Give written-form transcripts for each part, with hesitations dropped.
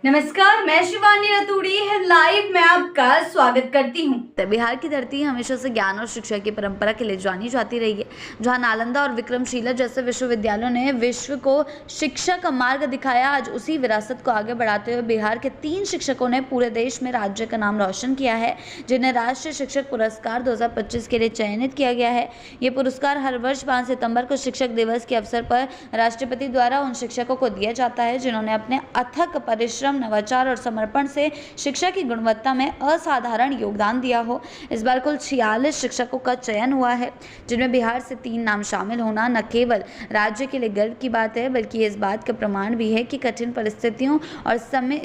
नमस्कार, मैं शिवानी रतूड़ी लाइव में आपका स्वागत करती हूँ। बिहार की धरती हमेशा से ज्ञान और शिक्षा की परंपरा के लिए जानी जाती रही है, जहां नालंदा और विक्रमशिला जैसे विश्वविद्यालयों ने विश्व को शिक्षा का मार्ग दिखाया। आज उसी विरासत को आगे बढ़ाते हुए बिहार के 3 शिक्षकों ने पूरे देश में राज्य का नाम रोशन किया है, जिन्हें राष्ट्रीय शिक्षक पुरस्कार 2025 के लिए चयनित किया गया है। ये पुरस्कार हर वर्ष 5 सितंबर को शिक्षक दिवस के अवसर पर राष्ट्रपति द्वारा उन शिक्षकों को दिया जाता है जिन्होंने अपने अथक परिश्रम, नवाचार और समर्पण से शिक्षा की गुणवत्ता में असाधारण योगदान दिया हो। इस बार कुल 46 शिक्षकों का चयन हुआ है, जिनमें बिहार से 3 नाम शामिल होना न केवल राज्य के लिए गर्व की बात है, बल्कि इस बात का प्रमाण भी है कि कठिन परिस्थितियों और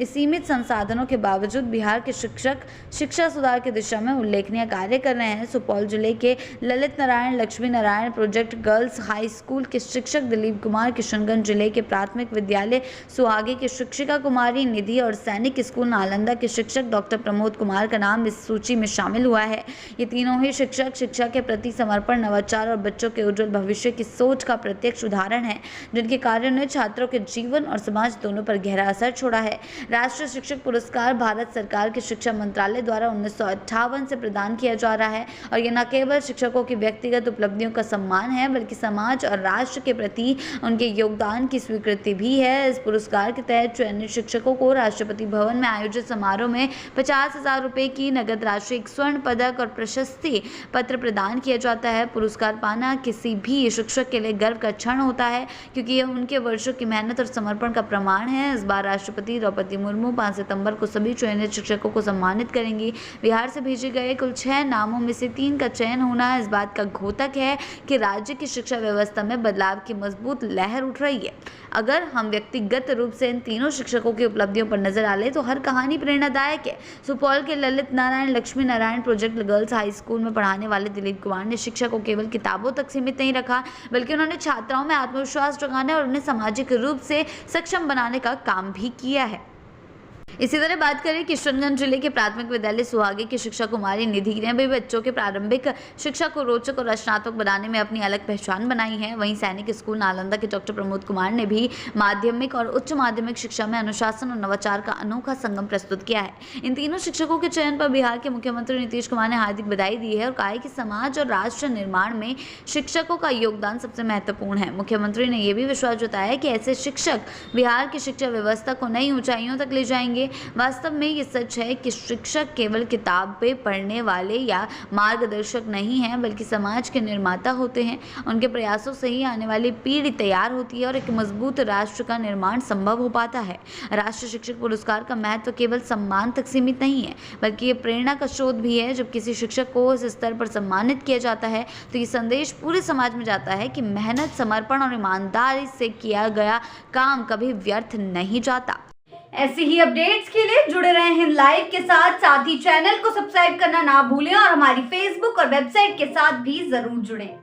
सीमित संसाधनों के बावजूद बिहार के शिक्षक शिक्षा सुधार की दिशा में उल्लेखनीय कार्य कर रहे हैं। सुपौल जिले के Lalit Narayan Lakshmi Narayan project girls high school के शिक्षक दिलीप कुमार, किशनगंज जिले के प्राथमिक विद्यालय सुहागे की शिक्षिका कुमारी निधि और सैनिक स्कूल नालंदा के शिक्षक डॉक्टर प्रमोद कुमार का नाम इस सूची में शामिल हुआ है। ये तीनों ही शिक्षक शिक्षा के प्रति समर्पण, नवाचार और बच्चों के उज्जवल भविष्य की सोच का प्रत्यक्ष उदाहरण है, जिनके कार्यों ने छात्रों के जीवन और समाज दोनों पर गहरा असर छोड़ा है। राष्ट्रीय शिक्षक पुरस्कार भारत सरकार के शिक्षा मंत्रालय द्वारा 1958 से प्रदान किया जा रहा है और यह न केवल शिक्षकों की व्यक्तिगत उपलब्धियों का सम्मान है, बल्कि समाज और राष्ट्र के प्रति उनके योगदान की स्वीकृति भी है। इस पुरस्कार के तहत चयनित शिक्षकों को राष्ट्रपति भवन में आयोजित समारोह में 50,000 रुपए की नगद राशि, एक स्वर्ण पदक और प्रशस्ति पत्र प्रदान किया जाता है। पुरस्कार पाना किसी भी शिक्षक के लिए गर्व का क्षण होता है, क्योंकि यह उनके वर्षों की मेहनत और समर्पण का प्रमाण है। इस बार राष्ट्रपति द्रौपदी मुर्मू 5 सितंबर को सभी चयनित शिक्षकों को सम्मानित करेंगी। बिहार से भेजे गए कुल 6 नामों में से 3 का चयन होना इस बात का द्योतक है कि राज्य की शिक्षा व्यवस्था में बदलाव की मजबूत लहर उठ रही है। अगर हम व्यक्तिगत रूप से इन तीनों शिक्षकों की उपलब्धियों पर नजर डालें तो हर कहानी प्रेरणादायक है। सुपौल के Lalit Narayan Lakshmi Narayan project girls high school में पढ़ाने वाले दिलीप कुमार ने शिक्षा को केवल किताबों तक सीमित नहीं रखा, बल्कि उन्होंने छात्राओं में आत्मविश्वास जगाने और उन्हें सामाजिक रूप से सक्षम बनाने का काम भी किया है। इसी तरह बात करें किशनगंज जिले के प्राथमिक विद्यालय सुहागे की शिक्षा कुमारी निधि ने भी बच्चों के प्रारंभिक शिक्षा को रोचक और रचनात्मक बनाने में अपनी अलग पहचान बनाई है। वहीं सैनिक स्कूल नालंदा के डॉक्टर प्रमोद कुमार ने भी माध्यमिक और उच्च माध्यमिक शिक्षा में अनुशासन और नवाचार का अनोखा संगम प्रस्तुत किया है। इन तीनों शिक्षकों के चयन पर बिहार के मुख्यमंत्री नीतीश कुमार ने हार्दिक बधाई दी है और कहा है कि समाज और राष्ट्र निर्माण में शिक्षकों का योगदान सबसे महत्वपूर्ण है। मुख्यमंत्री ने यह भी विश्वास जताया कि ऐसे शिक्षक बिहार की शिक्षा व्यवस्था को नई ऊंचाइयों तक ले जाएंगे। वास्तव में ये सच है कि शिक्षक केवल किताबें पढ़ने वाले या मार्गदर्शक नहीं हैं, बल्कि समाज के निर्माता होते हैं। उनके प्रयासों से ही आने वाली पीढ़ी तैयार होती है और एक मजबूत राष्ट्र का निर्माण संभव हो पाता है। राष्ट्रीय शिक्षक पुरस्कार का महत्व केवल सम्मान तक सीमित नहीं है, बल्कि ये प्रेरणा का स्रोत भी है। जब किसी शिक्षक को इस स्तर पर सम्मानित किया जाता है तो ये संदेश पूरे समाज में जाता है कि मेहनत, समर्पण और ईमानदारी से किया गया काम कभी व्यर्थ नहीं जाता। ऐसी ही अपडेट्स के लिए जुड़े रहे हैं लाइव के साथ ही चैनल को सब्सक्राइब करना ना भूलें और हमारी फेसबुक और वेबसाइट के साथ भी जरूर जुड़ें।